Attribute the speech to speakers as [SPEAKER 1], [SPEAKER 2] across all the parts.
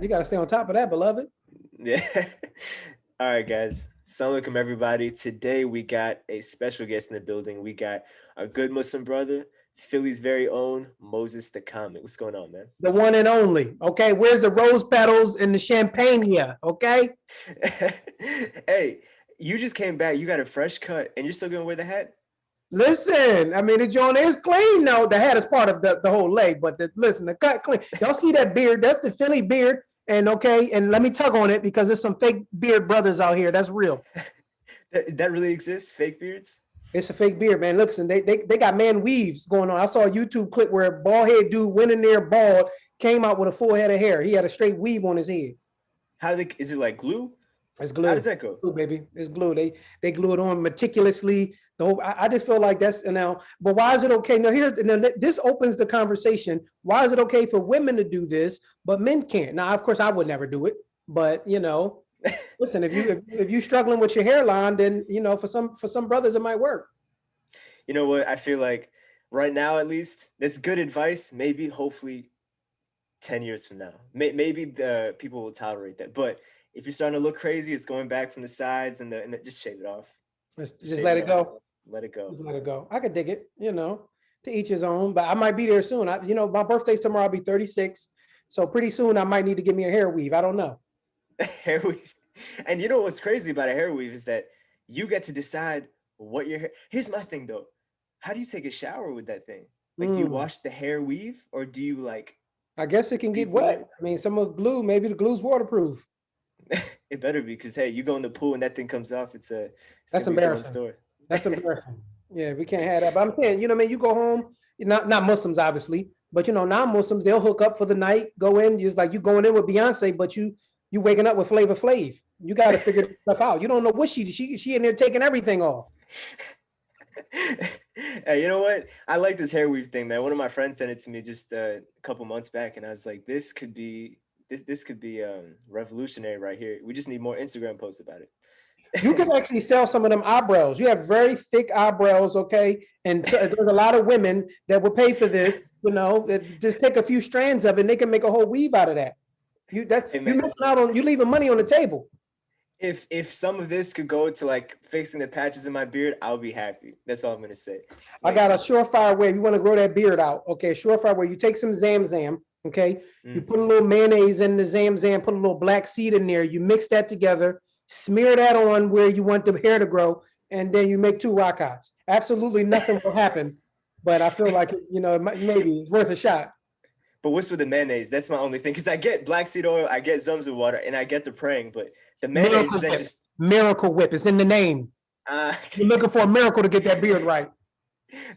[SPEAKER 1] You got to stay on top of that, beloved.
[SPEAKER 2] Yeah. All right, guys. Assalamu alaikum, everybody. Today we got a special guest in the building. We got our good Muslim brother, Philly's very own Moses the Comic. What's going on, man?
[SPEAKER 1] The one and only. Okay, where's the rose petals and the champagne here? Okay.
[SPEAKER 2] Hey, you just came back. You got a fresh cut, and you're still gonna wear the hat?
[SPEAKER 1] Listen, I mean, the joint is clean. No, the hat is part of the whole leg, but listen, the cut clean. Y'all see that beard? That's the Philly beard. And okay, and let me tug on it because there's some fake beard brothers out here. That's real.
[SPEAKER 2] That really exists? Fake beards?
[SPEAKER 1] It's a fake beard, man. Listen, they got man weaves going on. I saw a YouTube clip where a bald head dude went in there bald, came out with a full head of hair. He had a straight weave on his head.
[SPEAKER 2] How do they? Is it like glue?
[SPEAKER 1] It's glue.
[SPEAKER 2] How does that go?
[SPEAKER 1] Glue, baby. It's glue. They glue it on meticulously. The whole, I just feel like that's now. But why is it okay? Now this opens the conversation. Why is it okay for women to do this, but men can't? Now, of course, I would never do it. But listen, if you struggling with your hairline, then for some brothers it might work.
[SPEAKER 2] You know what? I feel like right now, at least, that's good advice. Maybe, hopefully, 10 years from now, maybe the people will tolerate that. But if you're starting to look crazy, it's going back from the sides and just shave it off.
[SPEAKER 1] Just let it go.
[SPEAKER 2] Let it go.
[SPEAKER 1] Just let it go. I could dig it, to each his own, but I might be there soon. My birthday's tomorrow. I'll be 36. So pretty soon I might need to give me a hair weave. I don't know.
[SPEAKER 2] Hair weave. And you know what's crazy about a hair weave is that you get to decide what your hair. Here's my thing though. How do you take a shower with that thing? Like, do you wash the hair weave or do you like?
[SPEAKER 1] I guess it can get wet. I mean, some of glue, maybe the glue's waterproof.
[SPEAKER 2] It better be, because hey, you go in the pool and that thing comes off.
[SPEAKER 1] That's embarrassing. That's embarrassing. Yeah, we can't have that. But I'm saying, you go home, not Muslims obviously, but non-Muslims, they'll hook up for the night, go in, just like you going in with Beyonce, but you waking up with Flavor Flav. You got to figure stuff out. You don't know what she in there taking everything off.
[SPEAKER 2] Hey, you know what? I like this hair weave thing, man. One of my friends sent it to me just a couple months back, and I was like, this could be revolutionary right here. We just need more Instagram posts about it.
[SPEAKER 1] You can actually sell some of them eyebrows. You have very thick eyebrows, okay? And there's a lot of women that will pay for this, just take a few strands of it and they can make a whole weave out of that. You missing out on, you leaving money on the table.
[SPEAKER 2] If some of this could go to like fixing the patches in my beard, I'll be happy. That's all I'm gonna say.
[SPEAKER 1] I got a surefire way. You want to grow that beard out, okay? Surefire way. You take some Zamzam, okay? You put a little mayonnaise in the Zamzam, put a little black seed in there. You mix that together, smear that on where you want the hair to grow, and then you make 2 rock hots. Absolutely nothing will happen, but I feel like maybe it's worth a shot.
[SPEAKER 2] But what's with the mayonnaise? That's my only thing, because I get black seed oil, I get Zamzam water, and I get the praying, but the mayonnaise is that just
[SPEAKER 1] Miracle Whip. It's in the name. You're looking for a miracle to get that beard right.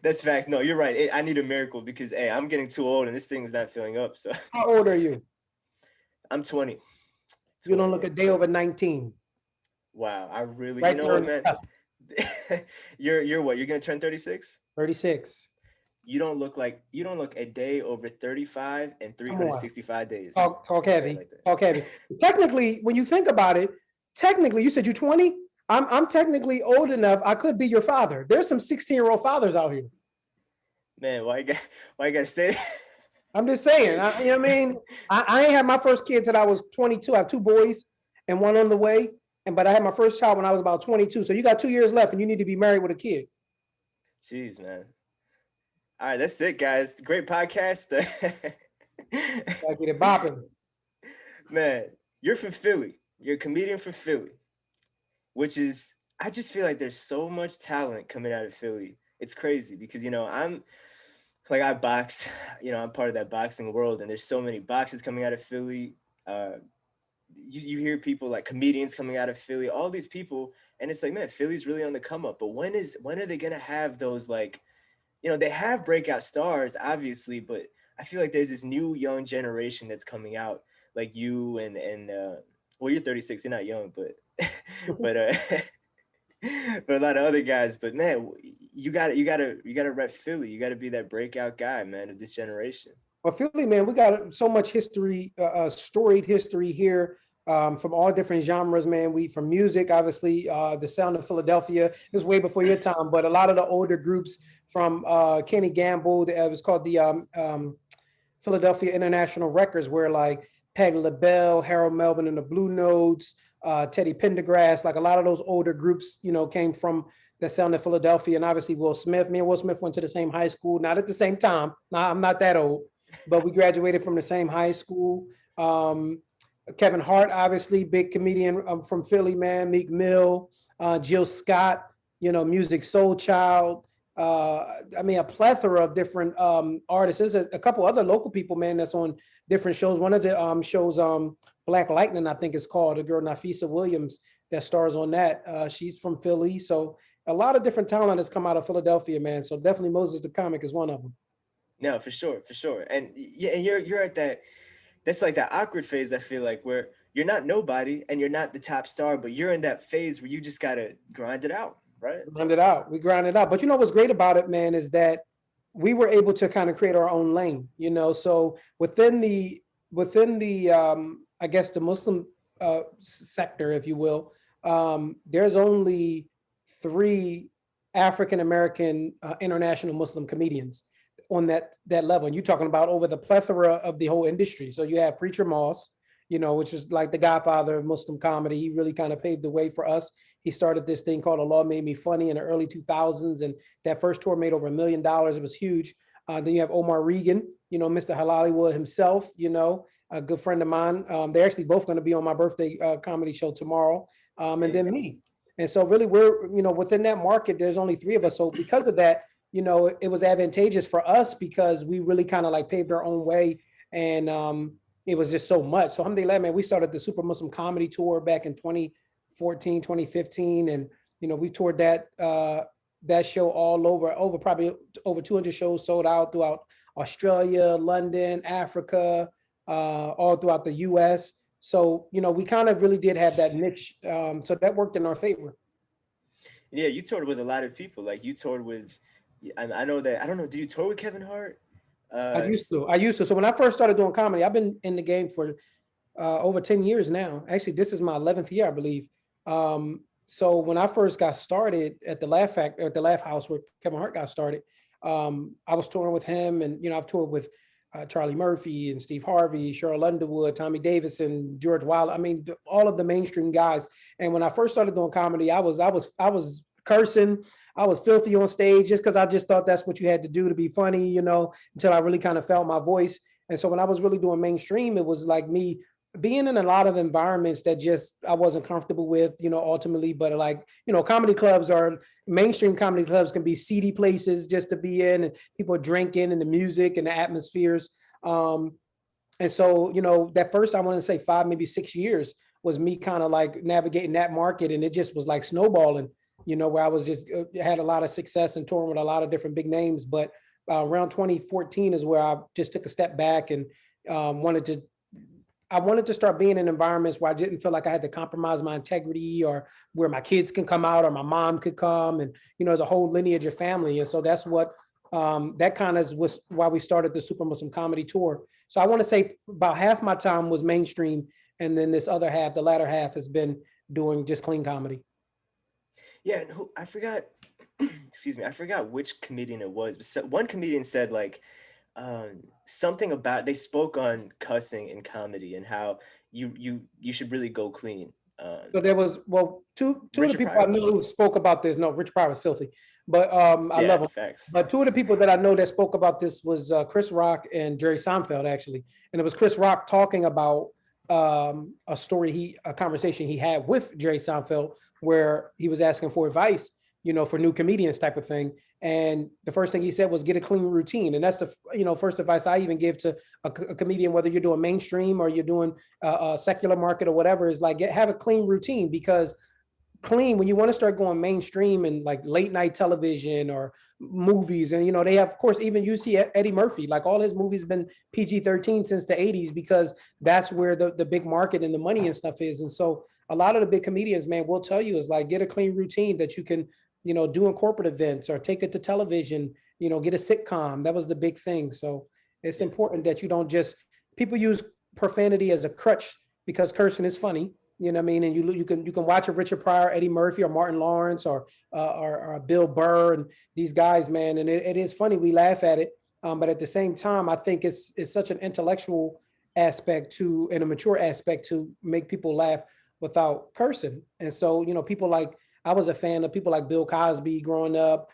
[SPEAKER 2] That's facts. No, you're right. I need a miracle because hey, I'm getting too old and this thing's not filling up. So
[SPEAKER 1] how old are you?
[SPEAKER 2] I'm 20.
[SPEAKER 1] You don't look a day over 19.
[SPEAKER 2] Wow, I really,
[SPEAKER 1] right,
[SPEAKER 2] what, man? You're what? You're gonna turn 36?
[SPEAKER 1] 36.
[SPEAKER 2] You don't look a day over 35 and 365 days.
[SPEAKER 1] Talk heavy. Talk heavy. Technically, when you think about it, you said you're 20. I'm technically old enough. I could be your father. There's some 16-year-old fathers out here.
[SPEAKER 2] Man, why you gotta stay?
[SPEAKER 1] I'm just saying. I ain't had my first kid till I was 22. I have 2 boys and 1 on the way. But I had my first child when I was about 22. So you got 2 years left, and you need to be married with a kid.
[SPEAKER 2] Jeez, man. All right, that's it, guys. Great podcast.
[SPEAKER 1] I get it bopping. Man,
[SPEAKER 2] you're from Philly. You're a comedian from Philly, which is, I just feel like there's so much talent coming out of Philly. It's crazy because, I box, I'm part of that boxing world, and there's so many boxes coming out of Philly. You hear people like comedians coming out of Philly, all these people, and it's like, man, Philly's really on the come up. But when are they gonna have those, like, they have breakout stars, obviously, but I feel like there's this new young generation that's coming out, like you and well, you're 36, you're not young, but but a lot of other guys. But man, you gotta rep Philly. You gotta be that breakout guy, man, of this generation.
[SPEAKER 1] Well, Philly, man, we got so much history, storied history here. From all different genres, man. We from music, obviously, the sound of Philadelphia is way before your time, but a lot of the older groups from Kenny Gamble, it was called the Philadelphia International Records, where like Peg LaBelle, Harold Melvin and the Blue Notes, Teddy Pendergrass, like a lot of those older groups, came from that sound in Philadelphia. And obviously Will Smith. Me and Will Smith went to the same high school, not at the same time. Nah, I'm not that old, but we graduated from the same high school. Kevin Hart, obviously, big comedian from Philly, man. Meek Mill, Jill Scott, Music Soul Child. I mean, a plethora of different artists. There's a couple other local people, man, that's on different shows. One of the shows, Black Lightning, I think it's called, a girl, Nafisa Williams, that stars on that. She's from Philly. So a lot of different talent has come out of Philadelphia, man. So definitely Moses the Comic is one of them.
[SPEAKER 2] No, for sure, for sure. And yeah, and you're at that's like that awkward phase, I feel like, where you're not nobody and you're not the top star, but you're in that phase where you just gotta grind it out, right?
[SPEAKER 1] Grind it out. We grind it out. But what's great about it, man, is that we were able to kind of create our own lane, So within the I guess the Muslim sector, if you will, there's only 3 African American international Muslim comedians on that level. And you're talking about over the plethora of the whole industry. So you have Preacher Moss, which is like the godfather of Muslim comedy. He really kind of paved the way for us. He started this thing called Allah Made Me Funny in the early 2000s. And that first tour made over $1 million. It was huge. Then you have Omar Regan, Mr. Hollywood himself, a good friend of mine. They're actually both going to be on my birthday comedy show tomorrow. And then me. And so really we're, within that market, there's only 3 of us. So because of that, it was advantageous for us because we really kind of like paved our own way. And it was just so much. So alhamdulillah, man, we started the Super Muslim Comedy Tour back in 2014, 2015. And, we toured that show all over probably over 200 shows sold out throughout Australia, London, Africa, all throughout the US. So, we kind of really did have that niche. So that worked in our favor.
[SPEAKER 2] Yeah, you toured with a lot of people. Like you toured with, I know that, I don't know, do you tour with Kevin Hart?
[SPEAKER 1] I used to. So when I first started doing comedy, I've been in the game for over 10 years now. Actually, this is my 11th year, I believe. So when I first got started at the Laugh Factory, at the Laugh House where Kevin Hart got started, I was touring with him, and I've toured with Charlie Murphy and Steve Harvey, Cheryl Underwood, Tommy Davidson, George Wilder. I mean, all of the mainstream guys. And when I first started doing comedy, I was cursing. I was filthy on stage just because I just thought that's what you had to do to be funny, until I really kind of felt my voice. And so when I was really doing mainstream, it was like me being in a lot of environments that just I wasn't comfortable with, ultimately. But like, comedy clubs are mainstream comedy clubs can be seedy places just to be in, and people are drinking and the music and the atmospheres. And so, that first, I want to say 5, maybe 6 years was me kind of like navigating that market. And it just was like snowballing, where I was just had a lot of success and touring with a lot of different big names. But around 2014 is where I just took a step back and wanted to start being in environments where I didn't feel like I had to compromise my integrity, or where my kids can come out or my mom could come, and, the whole lineage of family. And so that's what that kind of was why we started the Super Muslim Comedy Tour. So I want to say about half my time was mainstream. And then this other half, the latter half, has been doing just clean comedy.
[SPEAKER 2] Yeah, and I forgot, excuse me, I forgot which comedian it was, but one comedian said like something about, they spoke on cussing in comedy and how you should really go clean.
[SPEAKER 1] So there was, well, two of the
[SPEAKER 2] Richard
[SPEAKER 1] people I
[SPEAKER 2] Pryor?
[SPEAKER 1] knew who spoke about this. No, Rich Pryor was filthy, but I
[SPEAKER 2] Yeah,
[SPEAKER 1] love him.
[SPEAKER 2] facts.
[SPEAKER 1] But 2 of the people that I know that spoke about this was Chris Rock and Jerry Seinfeld, actually. And it was Chris Rock talking about a conversation he had with Jerry Seinfeld, where he was asking for advice, for new comedians type of thing. And the first thing he said was get a clean routine. And that's the, first advice I even give to a comedian, whether you're doing mainstream or you're doing a secular market or whatever, is like have a clean routine. Because clean, when you want to start going mainstream and like late night television or movies, and they have, of course, even you see Eddie Murphy, like all his movies have been PG-13 since the 80s, because that's where the big market and the money and stuff is. And so a lot of the big comedians, man, will tell you is like get a clean routine that you can do in corporate events, or take it to television, get a sitcom. That was the big thing. So it's important that you don't just, people use profanity as a crutch because cursing is funny. You know what I mean? And you can watch a Richard Pryor, Eddie Murphy, or Martin Lawrence, or Bill Burr, and these guys, man. And it is funny. We laugh at it. But at the same time, I think it's such an intellectual aspect to and a mature aspect to make people laugh without cursing. And so, people like I was a fan of people like Bill Cosby growing up.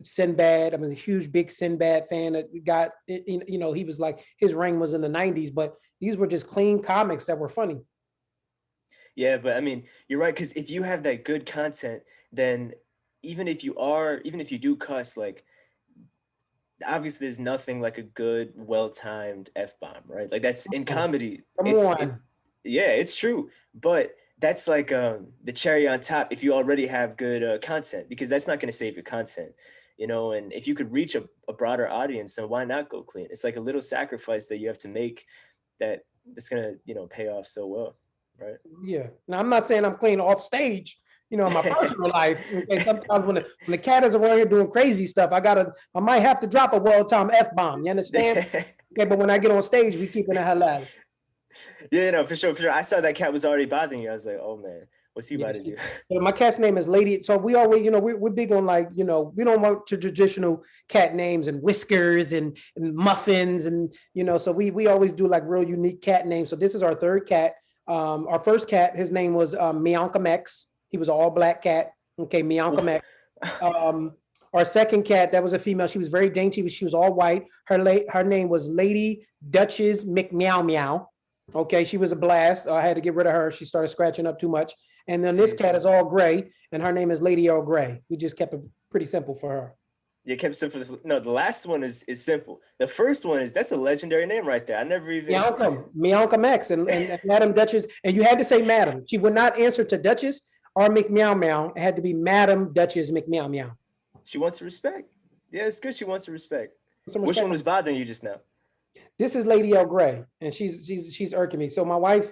[SPEAKER 1] Sinbad, I'm a huge big Sinbad fan. That got he was like his reign was in the 90s, but these were just clean comics that were funny.
[SPEAKER 2] Yeah, but I mean, you're right, because if you have that good content, then even if you do cuss, like obviously there's nothing like a good, well-timed F-bomb, right? Like that's in comedy.
[SPEAKER 1] Come on.
[SPEAKER 2] Yeah, it's true. But that's like the cherry on top if you already have good content, because that's not going to save your content, and if you could reach a broader audience, then why not go clean? It's like a little sacrifice that you have to make that's going to, pay off so well, right?
[SPEAKER 1] Yeah. Now I'm not saying I'm clean off stage, in my personal life. Okay. Sometimes when the cat is around here doing crazy stuff, I might have to drop a well-timed F-bomb. You understand? Okay, but when I get on stage, we keeping it halal.
[SPEAKER 2] Yeah, no, for sure. I saw that cat was already bothering you. I was like, oh man, what's he about to do?
[SPEAKER 1] My cat's name is Lady. So we always, we're big on like, we don't want traditional cat names and whiskers and muffins and so we always do like real unique cat names. So this is our third cat. Our first cat, his name was Meow Meow. He was an all black cat. Okay, Meow Meow. Our second cat, that was a female. She was very dainty. She was all white. Her name was Lady Duchess Meow Meow. Okay, she was a blast. I had to get rid of her. She started scratching up too much. And then this cat is all gray, and her name is Lady Earl Grey. We just kept it pretty simple for her.
[SPEAKER 2] You kept it simple. No, the last one is simple. The first one that's a legendary name right there. I never even
[SPEAKER 1] Meow X and Madam Duchess. And you had to say Madam. She would not answer to Duchess or McMeow Meow. It had to be Madam Duchess McMeow Meow.
[SPEAKER 2] She wants to respect. Yeah, it's good. She wants to respect. Which one was bothering you just now?
[SPEAKER 1] This is Lady Earl Grey, and she's irking me. So my wife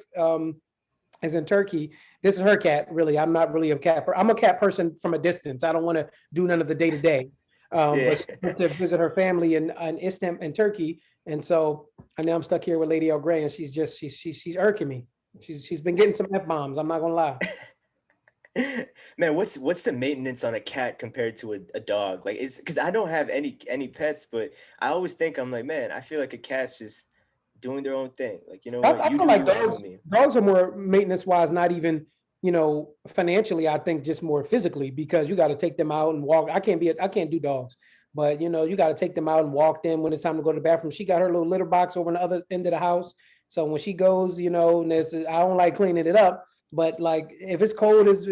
[SPEAKER 1] is in Turkey. This is her cat. Really, I'm not really a cat. I'm a cat person from a distance. I don't want to do none of the day to day. But she went to visit her family in Istanbul, in Turkey, and so now I'm stuck here with Lady Earl Grey, and she's irking me. She's been getting some F-bombs. I'm not gonna lie.
[SPEAKER 2] Man, what's the maintenance on a cat compared to a dog? Like, is because I don't have any pets, but I always think I'm like, man, I feel like a cat's just doing their own thing. Like,
[SPEAKER 1] I feel like dogs are more maintenance wise, not even financially. I think just more physically, because you got to take them out and walk. I can't do dogs, but you got to take them out and walk them when it's time to go to the bathroom. She got her little litter box over on the other end of the house, so when she goes, and I don't like cleaning it up. But like if it's cold, it's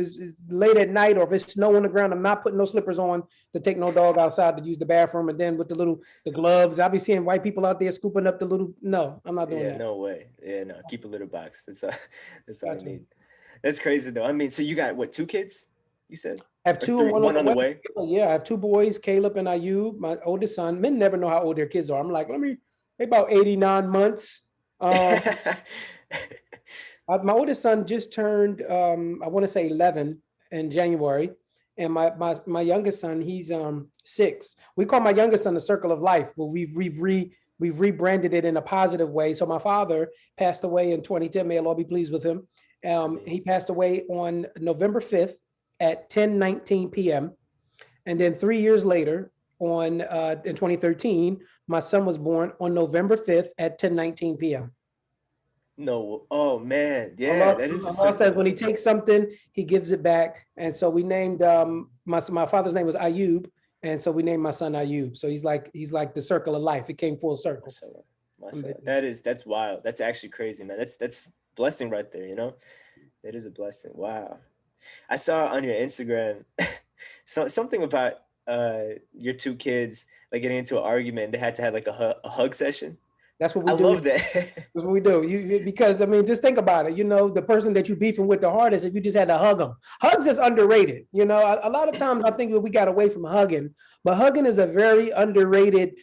[SPEAKER 1] late at night, or if it's snow on the ground, I'm not putting no slippers on to take no dog outside to use the bathroom. And then with the gloves, I'll be seeing white people out there scooping up the little. No, I'm not doing that.
[SPEAKER 2] Yeah, no way. Yeah, no. Keep a litter box. That's all I need. That's crazy though. I mean, so you got what, 2 kids? You said?
[SPEAKER 1] I have 2. One on the way. Yeah, I have 2 boys, Caleb and Ayub, my oldest son. Men never know how old their kids are. I'm like, they about 89 months. My oldest son just turned, I want to say 11 in January. And my youngest son, he's 6. We call my youngest son the Circle of Life. Well, we've rebranded it in a positive way. So my father passed away in 2010. May Allah be pleased with him. He passed away on November 5th at 10:19 p.m. And then 3 years later, in 2013, my son was born on November 5th at 10:19 p.m.
[SPEAKER 2] No, oh man, yeah, that is.
[SPEAKER 1] Allah says when He takes something, He gives it back, and so we named my father's name was Ayub, and so we named my son Ayub. So he's like the circle of life. It came full circle.
[SPEAKER 2] That's wild. That's actually crazy, man. That's blessing right there. That is a blessing. Wow. I saw on your Instagram something about your 2 kids like getting into an argument. They had to have like a hug session.
[SPEAKER 1] That's what we do.
[SPEAKER 2] I love that.
[SPEAKER 1] That's what we do. Because just think about it. The person that you beefing with the hardest, if you just had to hug them. Hugs is underrated. A lot of times I think we got away from hugging, but hugging is a very underrated,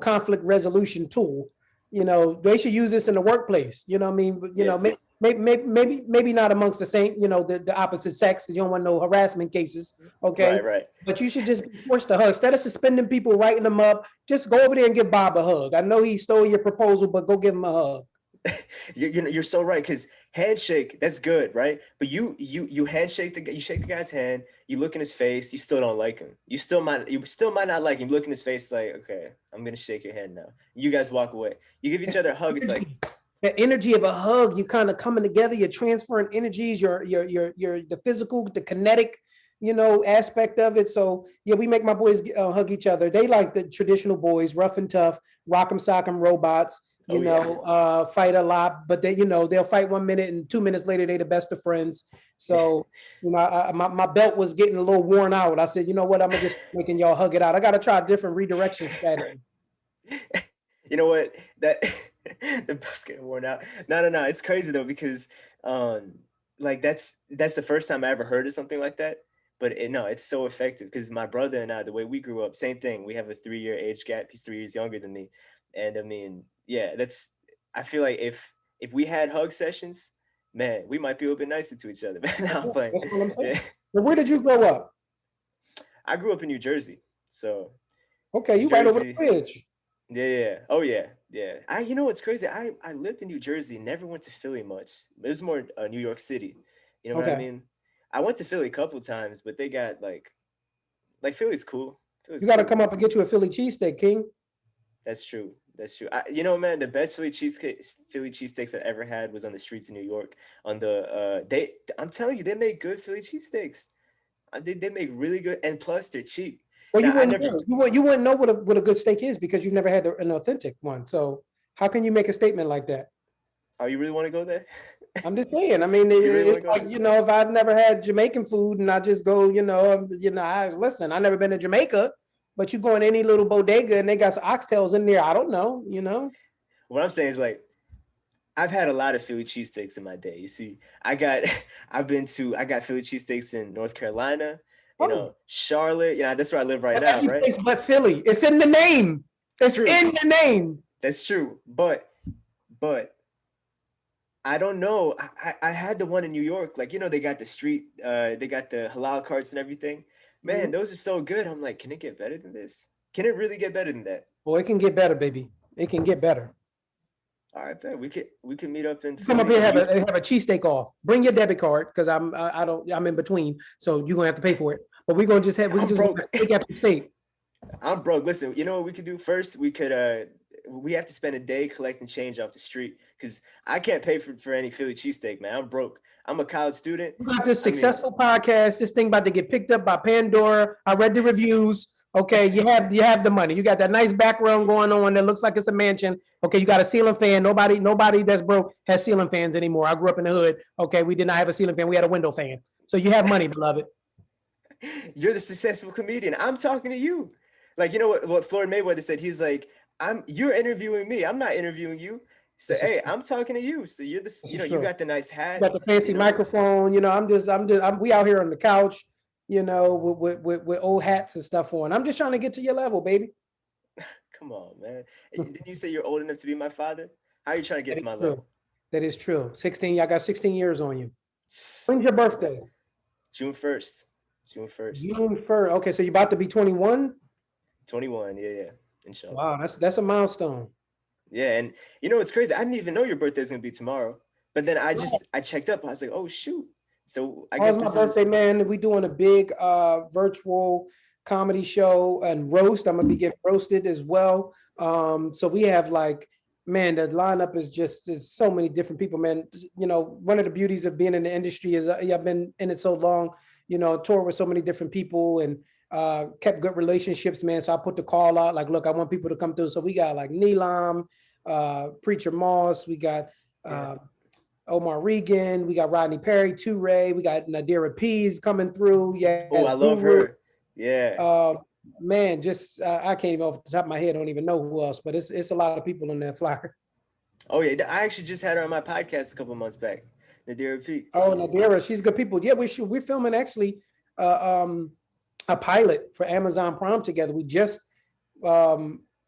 [SPEAKER 1] conflict resolution tool. They should use this in the workplace. Yes. Maybe not amongst the same, the opposite sex, because you don't want no harassment cases. Okay.
[SPEAKER 2] Right.
[SPEAKER 1] But you should just be forced to hug. Instead of suspending people, writing them up, just go over there and give Bob a hug. I know he stole your proposal, but go give him a hug.
[SPEAKER 2] You're so right, because handshake, that's good, right? But you handshake you shake the guy's hand, you look in his face, you still don't like him. You still might not like him. You look in his face like, okay, I'm gonna shake your hand now. You guys walk away. You give each other a hug. It's like,
[SPEAKER 1] the energy of a hug, you kind of coming together, you're transferring energies, the physical, the kinetic, aspect of it. So yeah, we make my boys hug each other. They like the traditional boys, rough and tough, rock'em sock'em robots,
[SPEAKER 2] Oh yeah.
[SPEAKER 1] fight a lot, but they'll fight 1 minute and 2 minutes later, they the best of friends. So, my belt was getting a little worn out. I said, you know what, I'm gonna just making y'all hug it out. I got to try a different redirection strategy.
[SPEAKER 2] You know what? That the bus getting worn out. No. It's crazy though because like that's the first time I ever heard of something like that. But no, it's so effective because my brother and I, the way we grew up, same thing. We have a 3-year age gap. He's 3 years younger than me, and I mean, yeah, that's. I feel like if we had hug sessions, man, we might be a little bit nicer to each other. Man, no, I'm playing.
[SPEAKER 1] That's what I'm saying.
[SPEAKER 2] Yeah,
[SPEAKER 1] But where did you grow up?
[SPEAKER 2] I grew up in New Jersey, so
[SPEAKER 1] Okay,
[SPEAKER 2] New
[SPEAKER 1] you right over the
[SPEAKER 2] Jersey.
[SPEAKER 1] bridge.
[SPEAKER 2] Yeah. Oh yeah. You know what's crazy? I lived in New Jersey, never went to Philly much. It was more New York City. You know what I
[SPEAKER 1] Okay.
[SPEAKER 2] mean? I went to Philly a couple times, but they got like Philly's cool.
[SPEAKER 1] You
[SPEAKER 2] Philly's
[SPEAKER 1] got to
[SPEAKER 2] cool.
[SPEAKER 1] come up and get you a Philly cheesesteak, King.
[SPEAKER 2] That's true. That's true. Man, the best Philly cheesesteaks I ever had was on the streets of New York. On the I'm telling you, they make good Philly cheesesteaks. They make really good, and plus they're cheap.
[SPEAKER 1] Well, you
[SPEAKER 2] Now I
[SPEAKER 1] wouldn't
[SPEAKER 2] never.
[SPEAKER 1] know. You wouldn't know what a good steak is because you've never had an authentic one. So how can you make a statement like that?
[SPEAKER 2] Oh, you really want to go there?
[SPEAKER 1] I'm just saying. I mean,
[SPEAKER 2] You really want
[SPEAKER 1] it's
[SPEAKER 2] to go
[SPEAKER 1] like
[SPEAKER 2] there?
[SPEAKER 1] if I've never had Jamaican food and I just go, I listen. I never been to Jamaica, but you go in any little bodega and they got some oxtails in there. I don't know.
[SPEAKER 2] What I'm saying is like I've had a lot of Philly cheesesteaks in my day. You see, I got Philly cheesesteaks in North Carolina,
[SPEAKER 1] Oh,
[SPEAKER 2] Charlotte. That's where I live right now,
[SPEAKER 1] every
[SPEAKER 2] right?
[SPEAKER 1] place but Philly. It's in the name. It's
[SPEAKER 2] True.
[SPEAKER 1] in the name.
[SPEAKER 2] That's true. But I don't know. I had the one in New York. Like, they got the street, they got the halal carts and everything. Man,
[SPEAKER 1] Mhm.
[SPEAKER 2] those are so good. I'm like, can it get better than this? Can it really get better than that?
[SPEAKER 1] Well, it can get better, baby. It can get better.
[SPEAKER 2] All right, bet we could meet up in
[SPEAKER 1] Come up
[SPEAKER 2] Philly
[SPEAKER 1] here
[SPEAKER 2] and
[SPEAKER 1] and
[SPEAKER 2] you
[SPEAKER 1] have a cheesesteak off. Bring your debit card because I'm in between, so you're gonna have to pay for it. But we can
[SPEAKER 2] I'm
[SPEAKER 1] just go
[SPEAKER 2] broke.
[SPEAKER 1] steak after steak.
[SPEAKER 2] I'm broke. Listen, you know what we could do first? We have to spend a day collecting change off the street because I can't pay for any Philly cheesesteak, man. I'm broke. I'm a college student.
[SPEAKER 1] You got this
[SPEAKER 2] I mean,
[SPEAKER 1] successful podcast. This thing about to get picked up by Pandora. I read the reviews. Okay, you have the money. You got that nice background going on that looks like it's a mansion. Okay, you got a ceiling fan. Nobody that's broke has ceiling fans anymore. I grew up in the hood. Okay, we did not have a ceiling fan. We had a window fan. So you have money, beloved.
[SPEAKER 2] you're the successful comedian. I'm talking to you. Like, you know what Floyd Mayweather said? He's like, you're interviewing me. I'm not interviewing you. So,
[SPEAKER 1] This is
[SPEAKER 2] hey, I'm talking to you. So you're this,
[SPEAKER 1] this is
[SPEAKER 2] you
[SPEAKER 1] true.
[SPEAKER 2] got the nice
[SPEAKER 1] You
[SPEAKER 2] hat,
[SPEAKER 1] got the fancy
[SPEAKER 2] you know.
[SPEAKER 1] microphone. We out here on the couch. With old hats and stuff on. I'm just trying to get to your level, baby.
[SPEAKER 2] Come on, man. Didn't you say you're old enough to be my father? How are you trying to get
[SPEAKER 1] That
[SPEAKER 2] to
[SPEAKER 1] is
[SPEAKER 2] my
[SPEAKER 1] true.
[SPEAKER 2] level?
[SPEAKER 1] That is true. 16. I got 16 years on you. When's your birthday?
[SPEAKER 2] June 1st. June 1st.
[SPEAKER 1] June 1st. Okay, so you're about to be 21.
[SPEAKER 2] 21. Yeah. Inshallah.
[SPEAKER 1] Wow, that's a milestone.
[SPEAKER 2] Yeah, and it's crazy. I didn't even know your birthday was gonna be tomorrow. But then I checked up. I was like, oh shoot. So I
[SPEAKER 1] How's
[SPEAKER 2] guess
[SPEAKER 1] my
[SPEAKER 2] this
[SPEAKER 1] birthday,
[SPEAKER 2] is.
[SPEAKER 1] man? We doing a big virtual comedy show and roast. I'm gonna be getting roasted as well. So we have man, the lineup is so many different people, man. One of the beauties of being in the industry is I've been in it so long, toured with so many different people and kept good relationships, man. So I put the call out, like, look, I want people to come through. So we got like Neelam, Preacher Moss, we got
[SPEAKER 2] Yeah.
[SPEAKER 1] Omar Regan, we got Rodney Perry, Toure, we got Nadira Pease coming through.
[SPEAKER 2] Oh, I
[SPEAKER 1] Yes,
[SPEAKER 2] love
[SPEAKER 1] Guru.
[SPEAKER 2] her. Yeah.
[SPEAKER 1] Uh, man, just I can't even off the top of my head, I don't even know who else, but it's a lot of people on that flyer.
[SPEAKER 2] Oh yeah. I actually just had her on my podcast a couple months back. Nadira P.
[SPEAKER 1] Oh, Nadira, she's good people. Yeah, we're filming actually uh, um, a pilot for Amazon Prime together. We just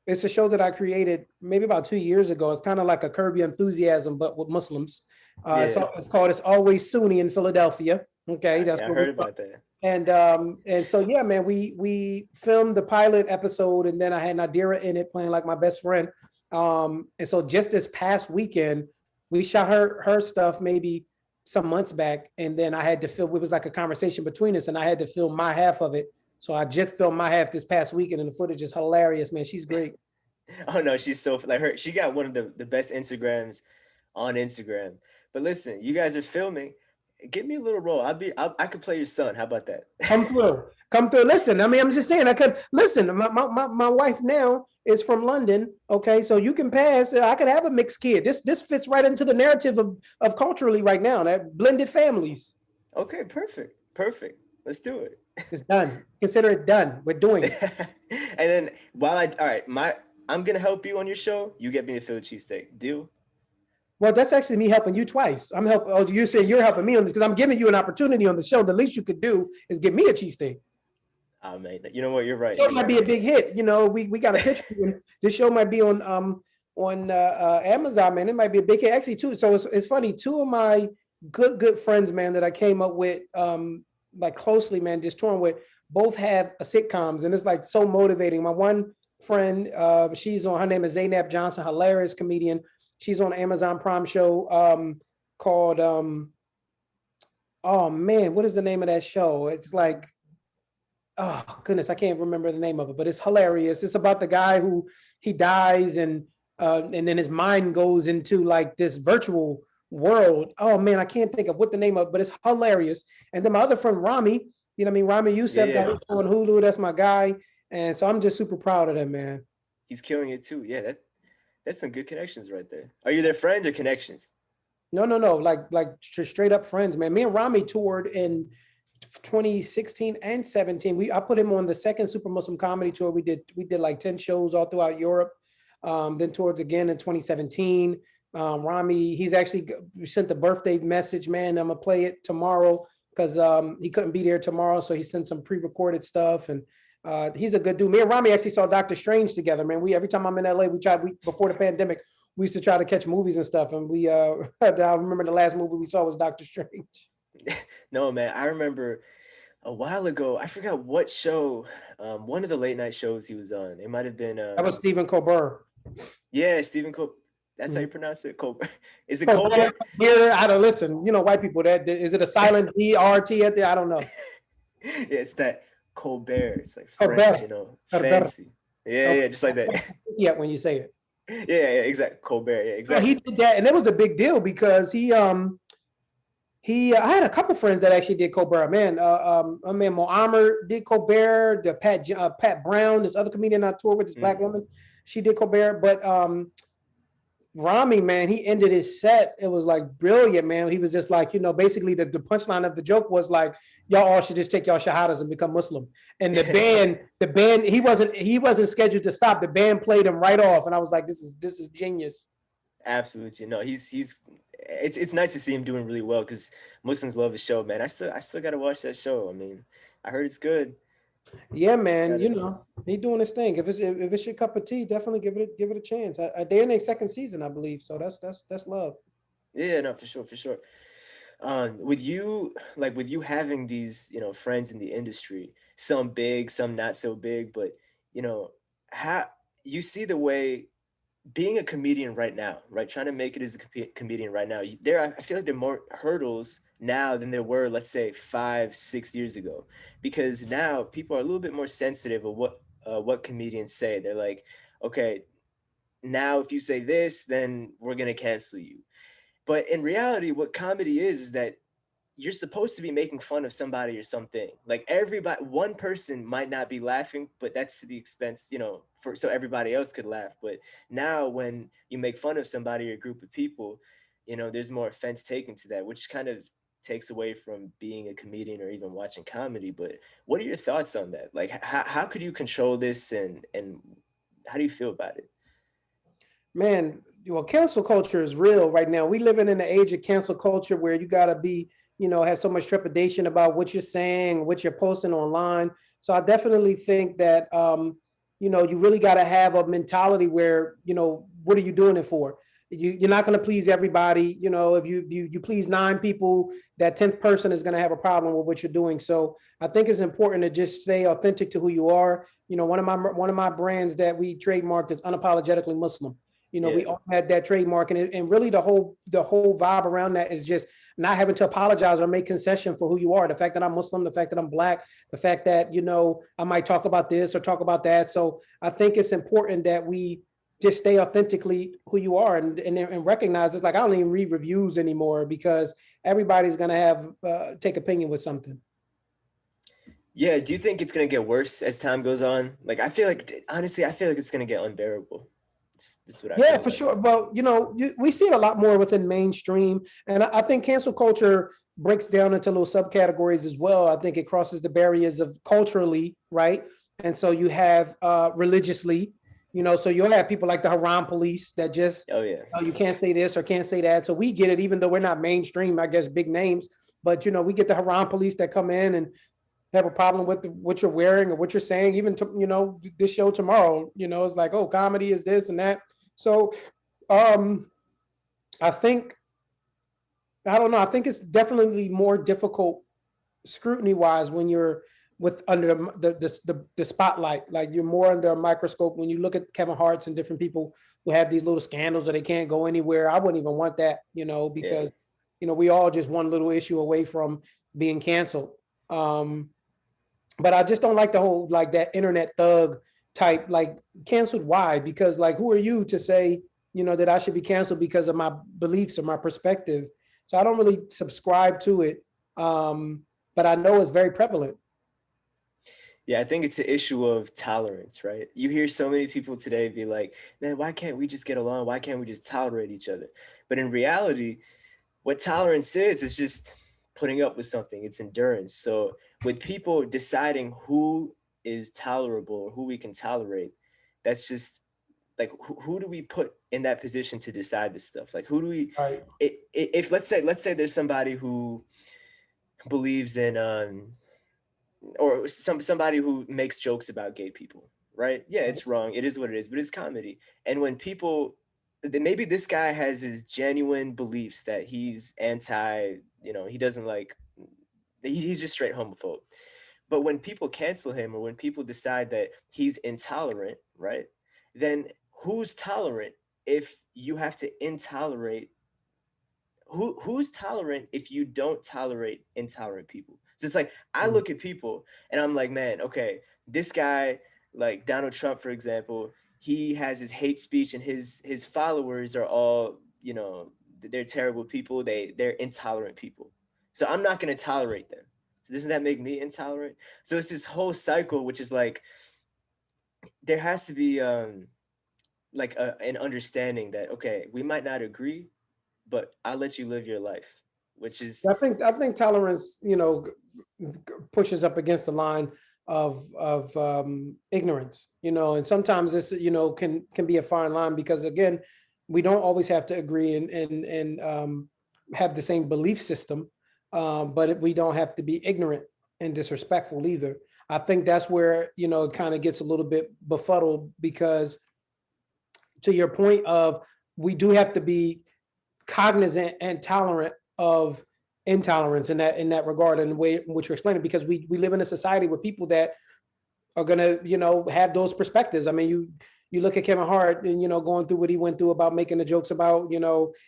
[SPEAKER 1] it's a show that I created maybe about 2 years ago. It's kind of like a Curb Your Enthusiasm, but with Muslims.
[SPEAKER 2] Yeah.
[SPEAKER 1] It's called It's Always Sunni in Philadelphia. Okay, that's
[SPEAKER 2] I
[SPEAKER 1] where we're
[SPEAKER 2] heard
[SPEAKER 1] from.
[SPEAKER 2] about that.
[SPEAKER 1] And so yeah, man, we filmed the pilot episode, and then I had Nadira in it playing like my best friend. And so just this past weekend, we shot her stuff maybe some months back, and then I had to film. It was like a conversation between us, and I had to film my half of it. So I just filmed my half this past weekend, and the footage is hilarious, man. She's great.
[SPEAKER 2] Oh no, she's so like her. She got one of the best Instagrams on Instagram. But listen, you guys are filming. Give me a little role. I could play your son. How about that?
[SPEAKER 1] Come through. Come through. Listen, I mean, I'm just saying, I could listen. My wife now is from London. Okay, so you can pass. I could have a mixed kid. This fits right into the narrative of culturally right now, that blended families.
[SPEAKER 2] Okay, perfect. Perfect. Let's do it.
[SPEAKER 1] It's done. Consider it done. We're doing it.
[SPEAKER 2] And then all right, I'm gonna help you on your show. You get me a Philly cheesesteak. Deal?
[SPEAKER 1] Well, that's actually me helping you twice. I'm helping. Oh, you saying you're helping me on this because I'm giving you an opportunity on the show. The least you could do is give me a cheesesteak.
[SPEAKER 2] Oh man, you know what? You're right.
[SPEAKER 1] It might be a big hit. You know, we got a picture. This show might be on Amazon, man. It might be a big hit actually too. So it's funny. Two of my good friends, man, that I came up with like closely, man, just touring with, both have sitcoms, and it's like so motivating. My one friend, she's on. Her name is Zainab Johnson, hilarious comedian. She's on an Amazon Prime show called oh man, what is the name of that show? It's like, oh goodness, I can't remember the name of it, but it's hilarious. It's about the guy who he dies and then his mind goes into like this virtual world. Oh man, I can't think of what the name of, but it's hilarious. And then my other friend Rami, you know what I mean? Rami Youssef got his show on Hulu. That's my guy. And so I'm just super proud of that, man.
[SPEAKER 2] He's killing it too. Yeah, that's some good connections right there. Are you their friends or connections?
[SPEAKER 1] No. Like straight up friends, man. Me and Rami toured in 2016 and 17. I put him on the second Super Muslim Comedy Tour. We did like 10 shows all throughout Europe. Then toured again in 2017. Rami, he's actually sent the birthday message, man. I'm gonna play it tomorrow because he couldn't be there tomorrow, so he sent some pre-recorded stuff. And he's a good dude. Me and Rami actually saw Doctor Strange together, man. Every time I'm in LA, before the pandemic, we used to try to catch movies and stuff. And I remember the last movie we saw was Doctor Strange.
[SPEAKER 2] No, man, I remember a while ago, I forgot what show, one of the late night shows he was on. It might have been
[SPEAKER 1] that was Stephen Colbert.
[SPEAKER 2] Yeah, Stephen Colbert. That's how you pronounce it, Colbert. Is it Colbert?
[SPEAKER 1] Yeah, I don't listen. You know, white people. That is it a silent E-R-T at there? I don't know.
[SPEAKER 2] Yeah, it's that Colbert. It's like French, Colbert. You know, fancy. Yeah, just like that.
[SPEAKER 1] Yeah, when you say it.
[SPEAKER 2] Yeah, exactly. Colbert. Yeah, exactly.
[SPEAKER 1] He did that, and it was a big deal because I had a couple friends that actually did Colbert. Man, Mo'amer did Colbert. The Pat Brown, this other comedian I toured with, this black woman, she did Colbert. But Rami, man, he ended his set. It was like brilliant, man. He was just like, you know, basically the punchline of the joke was like, y'all all should just take y'all shahadas and become Muslim. And the band, he wasn't scheduled to stop. The band played him right off, and I was like, this is genius.
[SPEAKER 2] Absolutely, no, it's nice to see him doing really well because Muslims love the show, man. I still got to watch that show. I mean, I heard it's good.
[SPEAKER 1] Yeah, man. You know, he doing his thing. If it's your cup of tea, definitely give it a chance. They're in their second season, I believe. So that's love.
[SPEAKER 2] Yeah, no, for sure. With you having these, you know, friends in the industry, some big, some not so big, but you know, how you see the way being a comedian right now, right? Trying to make it as a comedian right now, I feel like there are more hurdles now than there were, let's say, 5-6 years ago, because now people are a little bit more sensitive of what comedians say. They're like, okay, now if you say this, then we're gonna cancel you. But in reality, what comedy is that you're supposed to be making fun of somebody or something. Like one person might not be laughing, but that's to the expense, you know, so everybody else could laugh. But now when you make fun of somebody or a group of people, you know, there's more offense taken to that, which kind of takes away from being a comedian or even watching comedy. But what are your thoughts on that? Like, how could you control this, and how do you feel about it?
[SPEAKER 1] Man, well, cancel culture is real right now. We living in the age of cancel culture where you gotta be, you know, have so much trepidation about what you're saying, what you're posting online. So I definitely think that, you know, you really got to have a mentality where, you know, what are you doing it for? You're not going to please everybody. You know, if you please 9 people, that 10th person is going to have a problem with what you're doing. So I think it's important to just stay authentic to who you are. You know, one of my brands that we trademarked is unapologetically Muslim. You know, we all had that trademark, and really the whole vibe around that is just not having to apologize or make concession for who you are. The fact that I'm Muslim, the fact that I'm Black, the fact that, you know, I might talk about this or talk about that. So I think it's important that we just stay authentically who you are, and recognize it's like I don't even read reviews anymore because everybody's gonna have take opinion with something.
[SPEAKER 2] Yeah, do you think it's gonna get worse as time goes on? Like, I feel like, honestly, I feel like it's gonna get unbearable. This is what I
[SPEAKER 1] Yeah,
[SPEAKER 2] feel
[SPEAKER 1] for
[SPEAKER 2] like.
[SPEAKER 1] sure. Well, we see it a lot more within mainstream, and I think cancel culture breaks down into little subcategories as well. I think it crosses the barriers of culturally, right? And so you have religiously, so you'll have people like the Haram police that just,
[SPEAKER 2] Oh yeah,
[SPEAKER 1] you can't say this or can't say that. So we get it, even though we're not mainstream, I guess, big names. But we get the Haram police that come in and have a problem with what you're wearing or what you're saying. Even to, this show tomorrow, it's like, oh, comedy is this and that. So um, I think I don't know. I think it's definitely more difficult scrutiny wise when you're with under the spotlight. Like you're more under a microscope when you look at Kevin Hart's and different people who have these little scandals or they can't go anywhere. I wouldn't even want that,
[SPEAKER 2] yeah.
[SPEAKER 1] because we all just one little issue away from being canceled. Um, but I just don't like the whole like that internet thug type like canceled. Why? Because like who are you to say that I should be canceled because of my beliefs or my perspective? So I don't really subscribe to it, but I know it's very prevalent.
[SPEAKER 2] Yeah, I think it's an issue of tolerance, right? You hear so many people today be like, man, why can't we just get along? Why can't we just tolerate each other? But in reality, what tolerance is just putting up with something. It's endurance. So with people deciding who is tolerable or who we can tolerate, that's just like who do we put in that position to decide this stuff? Like who do we
[SPEAKER 1] Right.
[SPEAKER 2] if let's say there's somebody who believes in or somebody who makes jokes about gay people, right? Yeah, it's wrong. It is what it is, but it's comedy. And when people, then maybe this guy has his genuine beliefs that he's anti, he doesn't like, he's just straight homophobe. But when people cancel him or when people decide that he's intolerant, right? Then who's tolerant if you have to intolerate who's tolerant if you don't tolerate intolerant people? So it's like I
[SPEAKER 1] Mm.
[SPEAKER 2] look at people and I'm like, man, okay, this guy, like Donald Trump, for example, he has his hate speech and his followers are all, they're terrible people. They're intolerant people. So I'm not gonna tolerate them. So doesn't that make me intolerant? So it's this whole cycle, which is like there has to be like an understanding that okay, we might not agree, but I'll let you live your life, which is
[SPEAKER 1] I think tolerance, pushes up against the line of ignorance, and sometimes this, can be a fine line because again, we don't always have to agree and have the same belief system, but we don't have to be ignorant and disrespectful either. I think that's where it kind of gets a little bit befuddled because to your point of we do have to be cognizant and tolerant of intolerance in that regard and the way in which you're explaining because we live in a society with people that are gonna have those perspectives. I mean, you look at Kevin Hart and going through what he went through about making the jokes about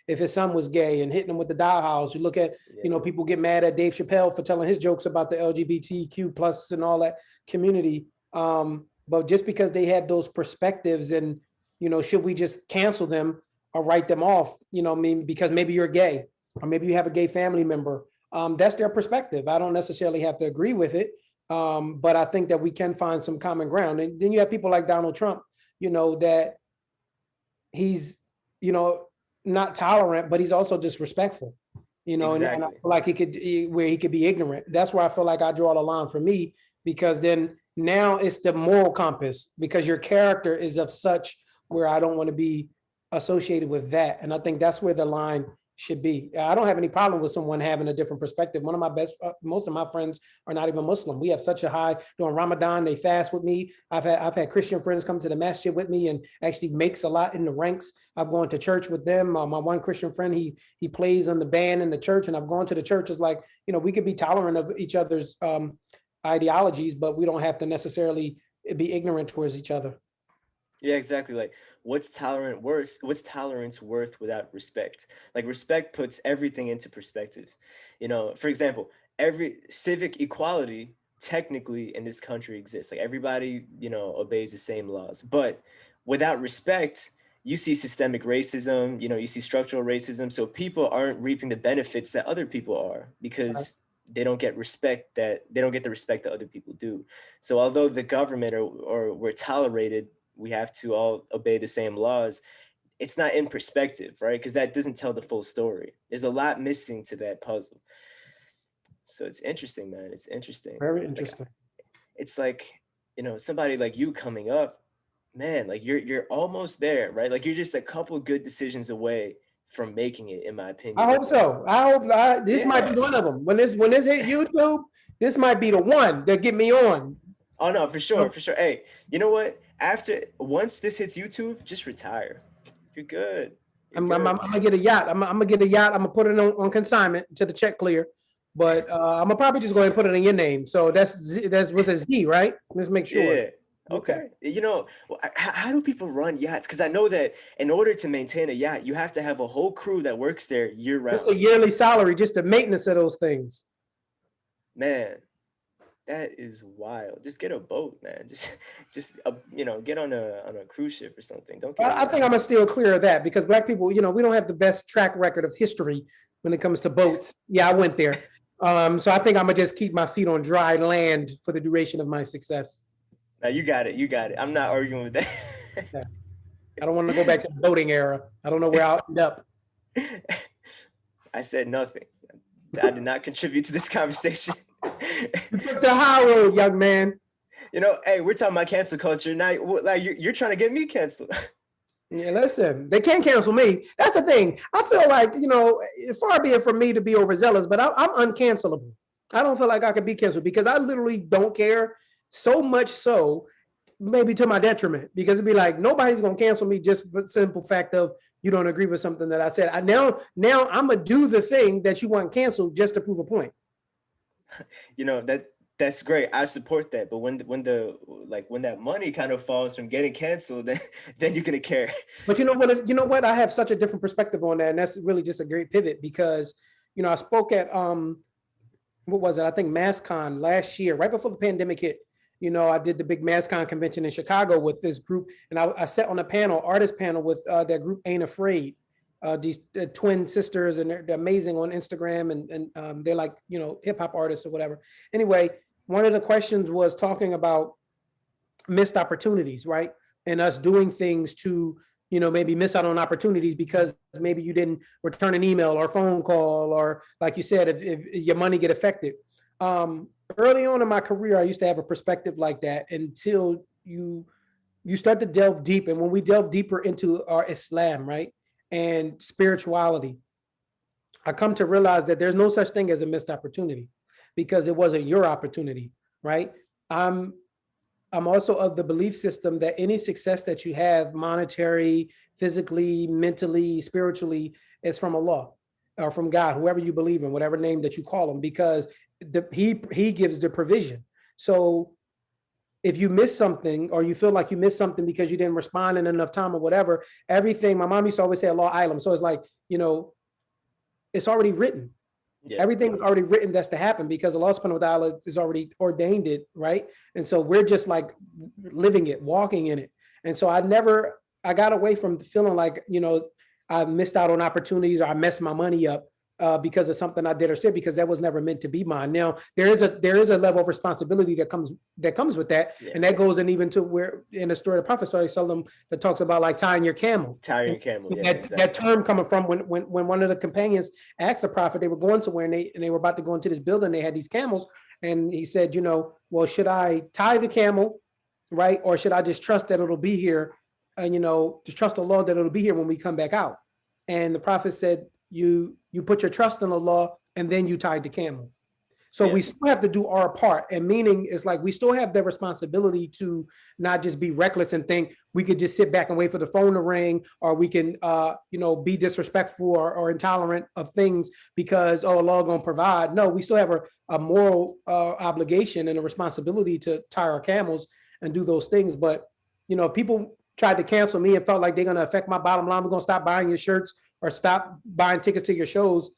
[SPEAKER 1] if his son was gay and hitting him with the dollhouse. You look at
[SPEAKER 2] yeah,
[SPEAKER 1] people get mad at Dave Chappelle for telling his jokes about the LGBTQ plus and all that community. But just because they had those perspectives and should we just cancel them or write them off? I mean, because maybe you're gay or maybe you have a gay family member. That's their perspective. I don't necessarily have to agree with it. But I think that we can find some common ground. And then you have people like Donald Trump, that he's, you know, not tolerant, but he's also disrespectful, and I
[SPEAKER 2] exactly.
[SPEAKER 1] feel like where he could be ignorant. That's where I feel like I draw the line for me, because then now it's the moral compass because your character is of such where I don't want to be associated with that. And I think that's where the line should be. I don't have any problem with someone having a different perspective. One of my most of my friends are not even Muslim. We have such a high during Ramadan. They fast with me. I've had Christian friends come to the masjid with me and actually makes a lot in the ranks. I've gone to church with them. My one Christian friend, he plays on the band in the church, and I've gone to the church. It's like we could be tolerant of each other's ideologies, but we don't have to necessarily be ignorant towards each other.
[SPEAKER 2] Yeah, exactly. Like, what's tolerance worth without respect? Like, respect puts everything into perspective. For example, every civic equality technically in this country exists. Like, everybody, obeys the same laws. But without respect, you see systemic racism, you know, you see structural racism. So people aren't reaping the benefits that other people are because they don't get the respect that other people do. So although the government or we're tolerated, we have to all obey the same laws. It's not in perspective, right? Because that doesn't tell the full story. There's a lot missing to that puzzle. So it's interesting, man. It's interesting.
[SPEAKER 1] Very
[SPEAKER 2] Like,
[SPEAKER 1] interesting.
[SPEAKER 2] it's like, you know, somebody like you coming up, man, like you're almost there, right? Like you're just a couple good decisions away from making it, in my
[SPEAKER 1] I
[SPEAKER 2] opinion.
[SPEAKER 1] hope so. This might be one of them. When this hit YouTube, this might be the one that get me on.
[SPEAKER 2] Oh no, for sure, for sure. Hey, you know what? Once this hits YouTube, just retire. You're good. You're
[SPEAKER 1] I'm
[SPEAKER 2] good.
[SPEAKER 1] gonna get a yacht. I'm gonna get a yacht. I'm gonna put it on consignment to the check clear. But I'm gonna probably just go ahead and put it in your name. So that's with a Z, right? Let's make sure.
[SPEAKER 2] Yeah. Okay. You know, how do people run yachts? Because I know that in order to maintain a yacht, you have to have a whole crew that works there year round.
[SPEAKER 1] It's a yearly salary, just the maintenance of those things.
[SPEAKER 2] Man, that is wild. Just get a boat, man. Just you know, get on a cruise ship or something. Don't get.
[SPEAKER 1] I think I'm gonna steer clear of that because Black people, you know, we don't have the best track record of history when it comes to boats. Yeah, I went there. So I think I'm gonna just keep my feet on dry land for the duration of my success.
[SPEAKER 2] Now you got it. You got it. I'm not arguing with that.
[SPEAKER 1] Yeah. I don't want to go back to the boating era. I don't know where I'll end up.
[SPEAKER 2] I said nothing. I did not contribute to this conversation.
[SPEAKER 1] You took the high road, young man.
[SPEAKER 2] You know, hey, we're talking about cancel culture now. Like you're trying to get me canceled.
[SPEAKER 1] Yeah, listen, they can't cancel me. That's the thing. I feel like, you know, far be it from me to be overzealous, but I'm uncancelable. I don't feel like I could be canceled because I literally don't care, so much so maybe to my detriment, because it'd be like nobody's gonna cancel me just for the simple fact of you don't agree with something that I said. Now I'm gonna do the thing that you want canceled just to prove a point.
[SPEAKER 2] You know, that's great. I support that. But when that money kind of falls from getting canceled, then you're gonna care.
[SPEAKER 1] But you know what? I have such a different perspective on that, and that's really just a great pivot because, you know, I spoke at what was it? I think MassCon last year, right before the pandemic hit. You know, I did the big MassCon convention in Chicago with this group, and I sat on a panel, artist panel, with their group Ain't Afraid. These twin sisters, and they're amazing on Instagram, and they're like, you know, hip hop artists or whatever. Anyway, one of the questions was talking about missed opportunities, right? And us doing things to, you know, maybe miss out on opportunities because maybe you didn't return an email or phone call, or like you said, if your money get affected. Early on in my career, I used to have a perspective like that until you start to delve deep. And when we delve deeper into our Islam, right, and spirituality, I come to realize that there's no such thing as a missed opportunity because it wasn't your opportunity, right? I'm also of the belief system that any success that you have, monetary, physically, mentally, spiritually, is from Allah or from God, whoever you believe in, whatever name that you call him, because he gives the provision. So if you miss something or you feel like you missed something because you didn't respond in enough time or whatever, everything, my mom used to always say Allah Ilam. So it's like, you know, it's already written. Yeah. Everything is already written that's to happen because Allah subhanahu wa ta'ala has already ordained it, right? And so we're just like living it, walking in it. And so I got away from feeling like, you know, I missed out on opportunities or I messed my money up because of something I did or said, because that was never meant to be mine. Now there is a level of responsibility that comes with that, yeah. And that goes in even to where in the story of the Prophet ﷺ that talks about like tying your camel.
[SPEAKER 2] Yeah,
[SPEAKER 1] exactly. That term coming from when one of the companions asked the Prophet, they were going somewhere and they were about to go into this building. They had these camels, and he said, you know, well, should I tie the camel, right, or should I just trust that it'll be here, and you know, just trust Allah that it'll be here when we come back out? And the Prophet said, you put your trust in Allah and then you tied the camel. So yeah. We still have to do our part, and meaning is like we still have the responsibility to not just be reckless and think we could just sit back and wait for the phone to ring, or we can you know, be disrespectful or intolerant of things because Allah gonna provide. No, we still have a moral obligation and a responsibility to tie our camels and do those things. But you know, people tried to cancel me and felt like they're gonna affect my bottom line. We're gonna stop buying your shirts or stop buying tickets to your shows.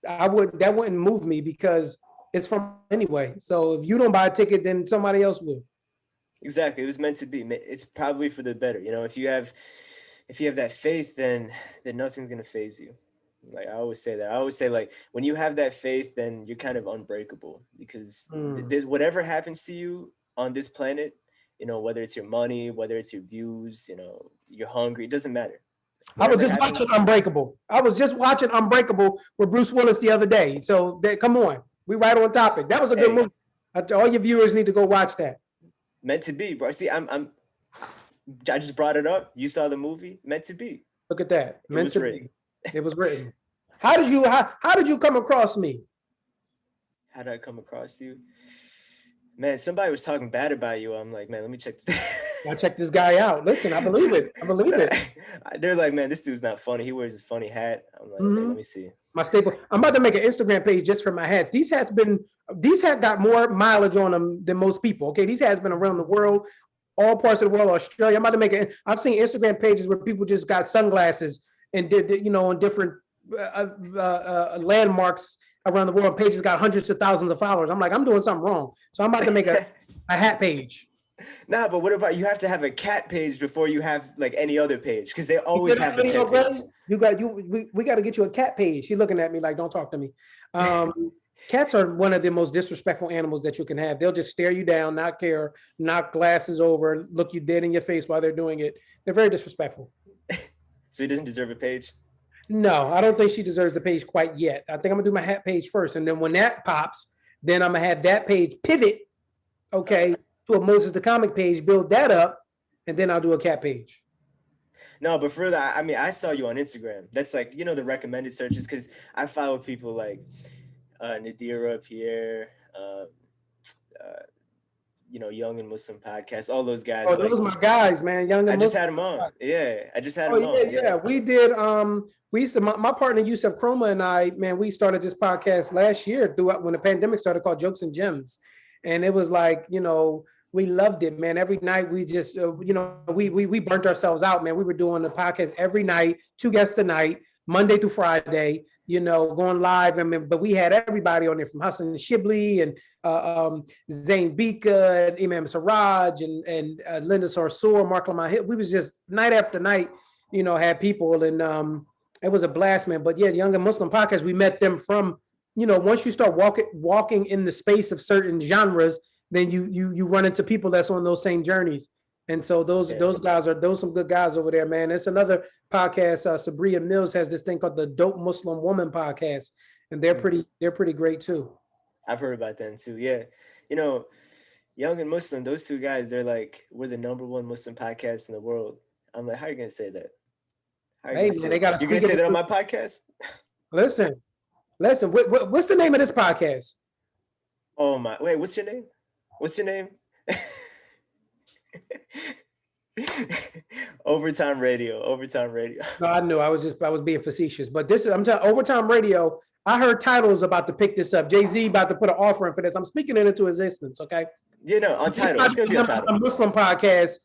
[SPEAKER 1] That wouldn't move me because it's from anyway. So if you don't buy a ticket, then somebody else will.
[SPEAKER 2] Exactly. It was meant to be. It's probably for the better. You know, if you have if you have that faith, then nothing's gonna phase you. Like I always say that. I always say like when you have that faith, then you're kind of unbreakable because
[SPEAKER 1] Mm.
[SPEAKER 2] whatever happens to you on this planet, whether it's your money, whether it's your views, you're hungry, it doesn't matter.
[SPEAKER 1] I was
[SPEAKER 2] Whatever
[SPEAKER 1] just watching
[SPEAKER 2] happens,
[SPEAKER 1] Unbreakable. I was just watching Unbreakable with Bruce Willis the other day. So come on, we right on topic. That was a good
[SPEAKER 2] hey,
[SPEAKER 1] movie. All your viewers need to go watch that.
[SPEAKER 2] meant to be, bro. See, I just brought it up. You saw the movie, meant to be.
[SPEAKER 1] Look at that.
[SPEAKER 2] It
[SPEAKER 1] Meant
[SPEAKER 2] was
[SPEAKER 1] to
[SPEAKER 2] written.
[SPEAKER 1] be. It was written. How did you come across me?
[SPEAKER 2] How did I come across you? Man, somebody was talking bad about you. I'm like, man, let me check this.
[SPEAKER 1] I checked this guy out. Listen, I believe it. I believe it.
[SPEAKER 2] They're like, man, this dude's not funny. He wears his funny hat. I'm like, man, let me see.
[SPEAKER 1] My staple. I'm about to make an Instagram page just for my hats. These hats got more mileage on them than most people. Okay, these hats been around the world, all parts of the world, Australia. I'm about to make it. I've seen Instagram pages where people just got sunglasses and did, on different landmarks around the world. Pages got hundreds of thousands of followers. I'm like, I'm doing something wrong. So I'm about to make a hat page.
[SPEAKER 2] Nah, but what about you have to have a cat page before you have like any other page because they always have the pet page.
[SPEAKER 1] We got to get you a cat page. She's looking at me like, don't talk to me. Cats are one of the most disrespectful animals that you can have. They'll just stare you down, not care, knock glasses over, look you dead in your face while they're doing it. They're very disrespectful.
[SPEAKER 2] So he doesn't deserve a page?
[SPEAKER 1] No, I don't think she deserves a page quite yet. I think I'm gonna do my hat page first, and then when that pops, then I'm gonna have that page pivot, okay, to a Moses the Comic page, build that up, and then I'll do a cat page.
[SPEAKER 2] No, but further, I mean, I saw you on Instagram. That's like, the recommended searches because I follow people like Nadira, Pierre, Young and Muslim podcast, all those guys.
[SPEAKER 1] Oh, those are my guys, man. Young and
[SPEAKER 2] I just
[SPEAKER 1] Muslim.
[SPEAKER 2] had them on. Yeah, I just had them on.
[SPEAKER 1] Yeah. We did. We used to. My partner Yusuf Chroma and I, man, we started this podcast last year when the pandemic started, called Jokes and Gems, and it was like, we loved it, man. Every night we just, we burnt ourselves out, man. We were doing the podcast every night, 2 guests a night, Monday through Friday, going live. I mean, but we had everybody on there from Hassan Shibli and Zayn Bika and Imam Siraj and Linda Sarsour, Mark Lamont. We was just night after night, had people, and it was a blast, man. But yeah, Young and Muslim podcast, we met them from, once you start walking in the space of certain genres, then you run into people that's on those same journeys. And so those guys are some good guys over there, man. It's another podcast. Sabria Mills has this thing called the Dope Muslim Woman podcast, and they're pretty great too.
[SPEAKER 2] I've heard about them too. Yeah, Young and Muslim, those two guys, we're the #1 Muslim podcast in the world. I'm like, how are you gonna say that?
[SPEAKER 1] Hey, man,
[SPEAKER 2] you're gonna say that on my podcast?
[SPEAKER 1] Listen. What's the name of this podcast?
[SPEAKER 2] Oh my! Wait, what's your name? Overtime Radio.
[SPEAKER 1] No, I knew. I was being facetious, but I'm telling Overtime Radio. I heard Tidal's about to pick this up. Jay-Z about to put an offer in for this. I'm speaking it into existence. Okay.
[SPEAKER 2] On Tidal. It's gonna be on Tidal.
[SPEAKER 1] A Muslim podcast,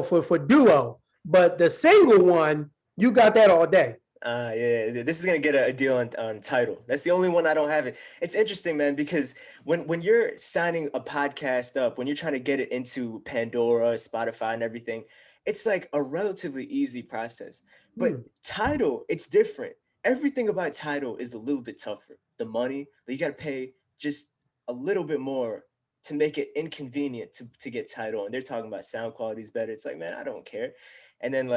[SPEAKER 1] for duo, but the single one, you got that all day.
[SPEAKER 2] Yeah, this is gonna get a deal on Tidal. That's the only one I don't have it. It's interesting, man, because when you're signing a podcast up, when you're trying to get it into Pandora, Spotify, and everything, it's like a relatively easy process. But Tidal, it's different. Everything about Tidal is a little bit tougher. The money, you gotta pay just a little bit more to make it inconvenient to get Tidal. And they're talking about sound quality is better. It's like, man, I don't care. And then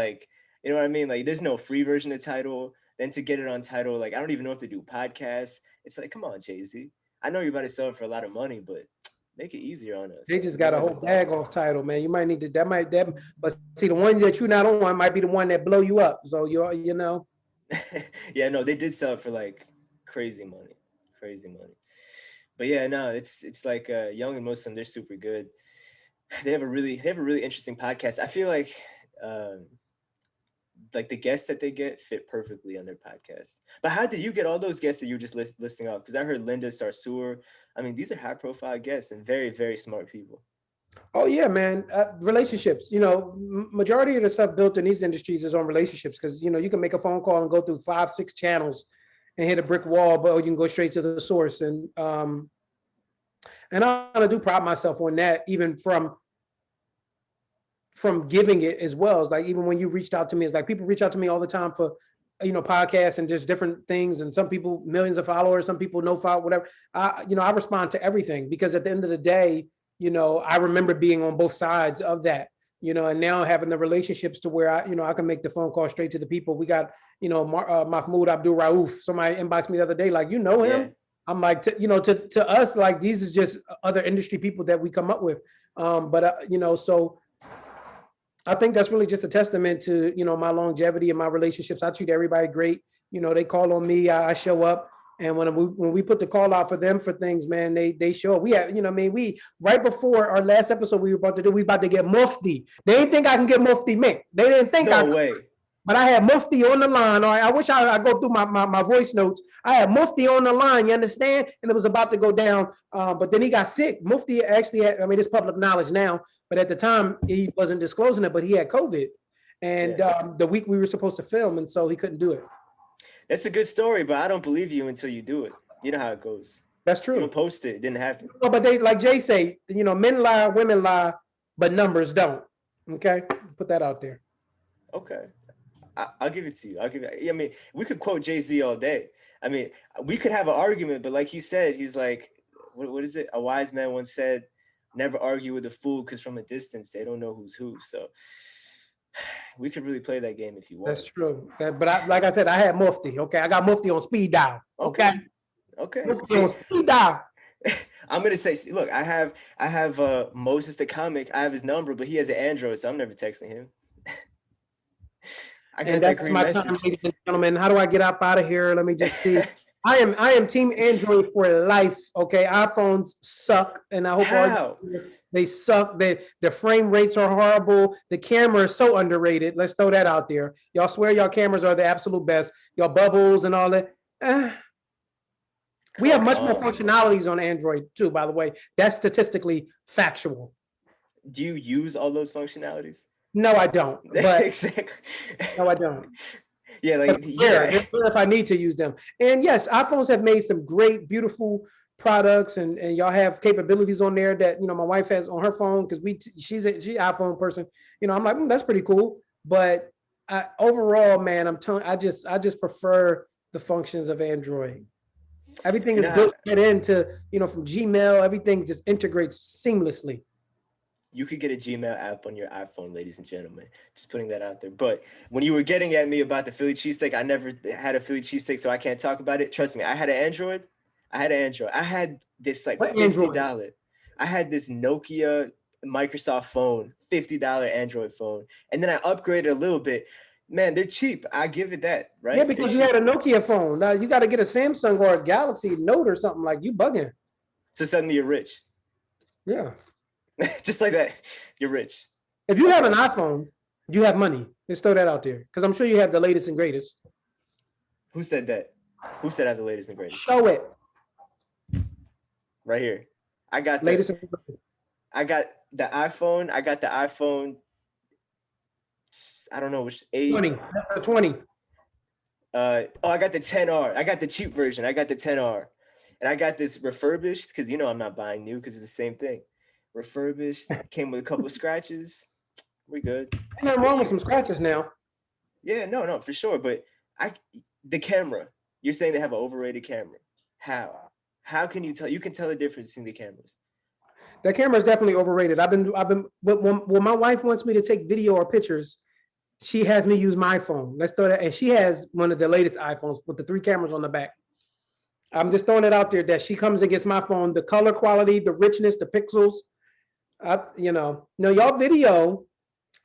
[SPEAKER 2] you know what I mean? Like, there's no free version of Tidal. Then to get it on Tidal, I don't even know if they do podcasts. It's like, come on, Jay-Z. I know you're about to sell it for a lot of money, but make it easier on us.
[SPEAKER 1] They just got a whole bag off Tidal, man. You might need to, but see, the one that you're not on might be the one that blow you up. So
[SPEAKER 2] Yeah, no, they did sell it for crazy money. But yeah, no, it's like Young and Muslim, they're super good. They have a really interesting podcast. I feel like the guests that they get fit perfectly on their podcast. But how did you get all those guests that you were just listing off? Because I heard Linda Sarsour. I mean, these are high profile guests and very, very smart people.
[SPEAKER 1] Oh yeah, man. Relationships, majority of the stuff built in these industries is on relationships. Because, you can make a phone call and go through 5-6 channels and hit a brick wall, but you can go straight to the source. And I do pride myself on that, even from from giving it as well. It's like, even when you reached out to me, it's like people reach out to me all the time for, podcasts and just different things. And some people, millions of followers, some people no follow, whatever. I respond to everything, because at the end of the day, I remember being on both sides of that, and now having the relationships to where I can make the phone call straight to the people. We got, Mahmoud Abdul Rauf. Somebody inboxed me the other day, like, him?
[SPEAKER 2] Yeah.
[SPEAKER 1] I'm like, to us, like, these is just other industry people that we come up with. So I think that's really just a testament to, my longevity and my relationships. I treat everybody great. They call on me, I show up. And when we put the call out for them for things, man, they show up. We have, we right before our last episode we about to get Mufti. They didn't think I can get Mufti, man. They didn't think
[SPEAKER 2] no way.
[SPEAKER 1] But I had Mufti on the line. All right, I wish I go through my voice notes. I had Mufti on the line, you understand? And it was about to go down. But then he got sick. Mufti actually had, it's public knowledge now, but at the time he wasn't disclosing it, but he had COVID. And the week we were supposed to film, and so he couldn't do it.
[SPEAKER 2] That's a good story, but I don't believe you until you do it. You know how it goes.
[SPEAKER 1] That's true.
[SPEAKER 2] You don't post it. It didn't happen.
[SPEAKER 1] No, but they, like Jay say, men lie, women lie, but numbers don't. Okay? Put that out there.
[SPEAKER 2] Okay. I'll give it to you. I mean, we could quote Jay-Z all day. I mean, we could have an argument, but like he said, he's like, what is it? A wise man once said, never argue with a fool, because from a distance, they don't know who's who. So we could really play that game if you want.
[SPEAKER 1] That's true. But like I said, I had Mufti. Okay, I got Mufti on speed dial. Okay. Mufti on speed dial.
[SPEAKER 2] I'm gonna say, look, I have Moses the comic. I have his number, but he has an Android, so I'm never texting him. I got that green message. Time,
[SPEAKER 1] ladies and gentlemen. How do I get up out of here? Let me just see. I am team Android for life. Okay, iPhones suck, and I hope they suck. The frame rates are horrible. The camera is so underrated. Let's throw that out there. Y'all swear y'all cameras are the absolute best. Y'all bubbles and all that. We have much more functionalities on Android too, by the way. That's statistically factual.
[SPEAKER 2] Do you use all those functionalities?
[SPEAKER 1] No, I don't. But
[SPEAKER 2] exactly.
[SPEAKER 1] No, I don't.
[SPEAKER 2] Yeah, like
[SPEAKER 1] if I need to use them. And yes, iPhones have made some great, beautiful products, and y'all have capabilities on there that my wife has on her phone, because she's an iPhone person. I'm like, that's pretty cool. But overall, man, I just prefer the functions of Android. Everything is built into, from Gmail, everything just integrates seamlessly.
[SPEAKER 2] You could get a Gmail app on your iPhone, ladies and gentlemen. Just putting that out there. But when you were getting at me about the Philly cheesesteak, I never had a Philly cheesesteak, so I can't talk about it. Trust me, I had an Android. I had this like $50. I had this Nokia Microsoft phone, $50 Android phone. And then I upgraded a little bit. Man, they're cheap. I give it that, right?
[SPEAKER 1] Yeah, because you had a Nokia phone. Now you got to get a Samsung or a Galaxy Note or something. Like, you bugging.
[SPEAKER 2] So suddenly you're rich.
[SPEAKER 1] Yeah.
[SPEAKER 2] Just like that, you're rich.
[SPEAKER 1] If you have an iPhone, you have money. Let's throw that out there, because I'm sure you have the latest and greatest.
[SPEAKER 2] Who said that? Who said I have the latest and greatest?
[SPEAKER 1] Show it.
[SPEAKER 2] Right here. I got
[SPEAKER 1] latest and greatest.
[SPEAKER 2] I got the iPhone. I got the iPhone. I don't know which 8.
[SPEAKER 1] 20. That's a 20.
[SPEAKER 2] I got the 10R. I got the cheap version. I got the 10R, and I got this refurbished, because I'm not buying new, because it's the same thing. Refurbished, came with a couple of scratches. We good.
[SPEAKER 1] Ain't nothing wrong with some scratches now.
[SPEAKER 2] Yeah, no, for sure. But the camera. You're saying they have an overrated camera. How can you tell? You can tell the difference between the cameras.
[SPEAKER 1] That camera is definitely overrated. When my wife wants me to take video or pictures, she has me use my phone. Let's throw that. And she has one of the latest iPhones with the 3 cameras on the back. I'm just throwing it out there that she comes and gets my phone. The color quality, the richness, the pixels. No, y'all video,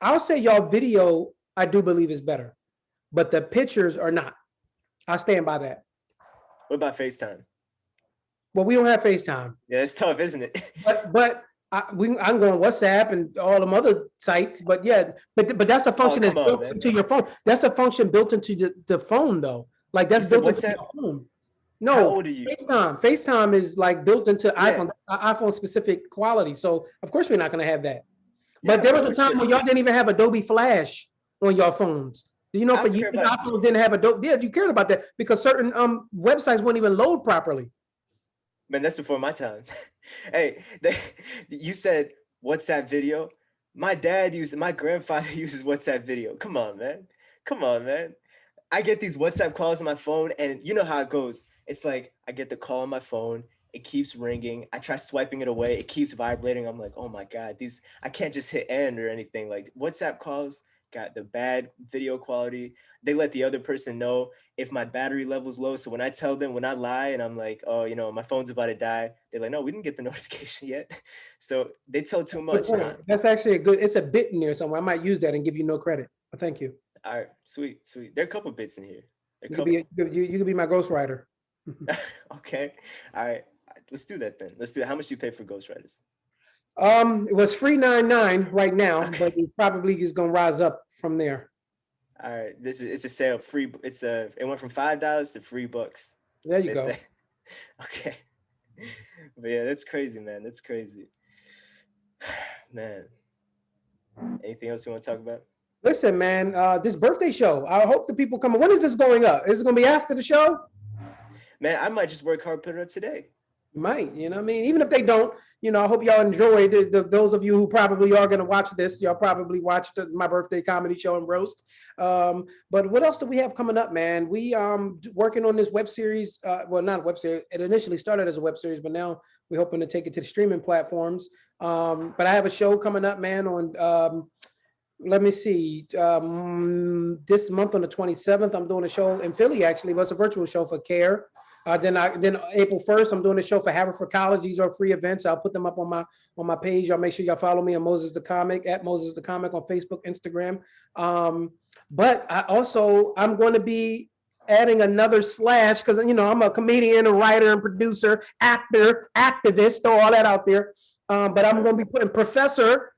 [SPEAKER 1] I'll say y'all video, I do believe is better, but the pictures are not. I stand by that.
[SPEAKER 2] What about FaceTime?
[SPEAKER 1] Well, we don't have FaceTime.
[SPEAKER 2] Yeah, it's tough, isn't it?
[SPEAKER 1] But I'm going WhatsApp and all them other sites. But yeah, but that's a function that's built into your phone. That's a function built into the phone, though. Like, that's built into your phone. No,
[SPEAKER 2] how old are you?
[SPEAKER 1] FaceTime is like built into iPhone specific quality. So of course we're not going to have that. But there was a time when y'all didn't even have Adobe Flash on your phones. For years, iPhones didn't have Adobe. Yeah, you cared about that because certain websites wouldn't even load properly.
[SPEAKER 2] Man, that's before my time. Hey, you said WhatsApp video. my grandfather uses WhatsApp video. Come on, man. Come on, man. I get these WhatsApp calls on my phone, and you know how it goes. It's like I get the call on my phone, it keeps ringing. I try swiping it away, it keeps vibrating. I'm like, oh my God, I can't just hit end or anything. Like WhatsApp calls got the bad video quality. They let the other person know if my battery level's low. So when I tell them, when I lie and I'm like, oh, my phone's about to die, they're like, no, we didn't get the notification yet. So they tell too much.
[SPEAKER 1] That's actually it's a bit in there somewhere. I might use that and give you no credit. But thank you.
[SPEAKER 2] All right, sweet. There are a couple bits in here.
[SPEAKER 1] You could be my ghostwriter.
[SPEAKER 2] Okay. All right. Let's do that then. Let's do it. How much do you pay for ghostwriters?
[SPEAKER 1] It was $3.99 right now, okay. But it probably is gonna rise up from there.
[SPEAKER 2] All right. It's a sale. Free. It went from $5 to $3.
[SPEAKER 1] There you go.
[SPEAKER 2] Okay. But yeah, that's crazy, man. That's crazy. Man. Anything else you want to talk about?
[SPEAKER 1] Listen, man, this birthday show, I hope the people come. When is this going up? Is it going to be after the show?
[SPEAKER 2] Man, I might just work hard, put it up today.
[SPEAKER 1] You might, you know what I mean? Even if they don't, I hope y'all enjoyed it. Those of you who probably are going to watch this, y'all probably watched my birthday comedy show and roast. But what else do we have coming up, man? We working on this web series. Well, not a web series. It initially started as a web series, but now we're hoping to take it to the streaming platforms. But I have a show coming up, man, on let me see. This month on the 27th, I'm doing a show in Philly. Actually, it was a virtual show for CARE. Then April 1st, I'm doing a show for Haverford College. These are free events. I'll put them up on my page. Y'all make sure y'all follow me on Moses the Comic at Moses the Comic on Facebook, Instagram. But I'm going to be adding another slash because I'm a comedian, a writer, and producer, actor, activist, throw all that out there. But I'm going to be putting professor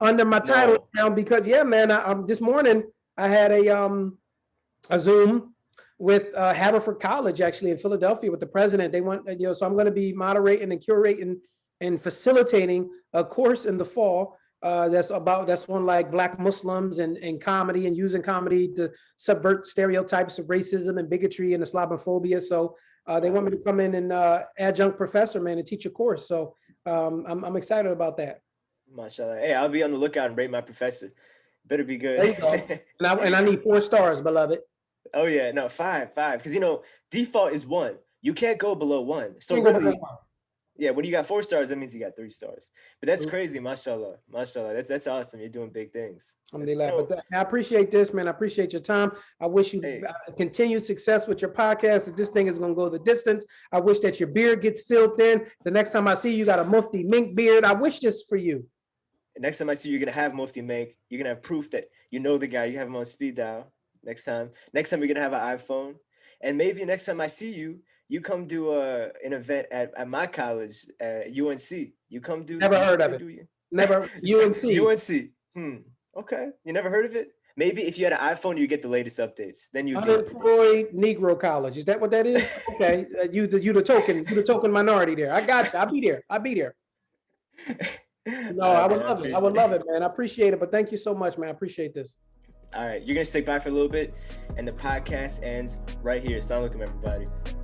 [SPEAKER 1] under my title now because man, this morning I had a Zoom with Haverford College actually in Philadelphia with the president. They want so I'm going to be moderating and curating and facilitating a course in the fall that's on like Black Muslims and comedy and using comedy to subvert stereotypes of racism and bigotry and Islamophobia. So they want me to come in and adjunct professor, man, and teach a course. So I'm excited about that.
[SPEAKER 2] Mashallah. Hey, I'll be on the lookout and rate my professor. Better be good.
[SPEAKER 1] There you go. and I need 4 stars, beloved.
[SPEAKER 2] Oh yeah, no, 5. Because default is 1. You can't go below 1. So really, yeah, when you got 4 stars, that means you got 3 stars. But that's crazy, mashallah. That's awesome. You're doing big things.
[SPEAKER 1] I appreciate this, man. I appreciate your time. I wish you continued success with your podcast. This thing is going to go the distance. I wish that your beard gets filled in. The next time I see you, got a Mufti mink beard. I wish this for you.
[SPEAKER 2] Next time I see you, you're gonna have Mufti mink. You're gonna have proof that you know the guy. You have him on speed dial. Next time you're gonna have an iPhone, and maybe next time I see you, you come do an event at my college, UNC. You come do.
[SPEAKER 1] Never heard of it. Never UNC.
[SPEAKER 2] UNC. Okay, you never heard of it? Maybe if you had an iPhone, you get the latest updates. Then you
[SPEAKER 1] Unemployed Negro College. Is that what that is? Okay, you the token minority there. I got you. I'll be there. No, I would love it. I would love it, man. I appreciate it. But thank you so much, man. I appreciate this.
[SPEAKER 2] All right. You're going to stick by for a little bit. And the podcast ends right here. Assalamu alaikum, everybody.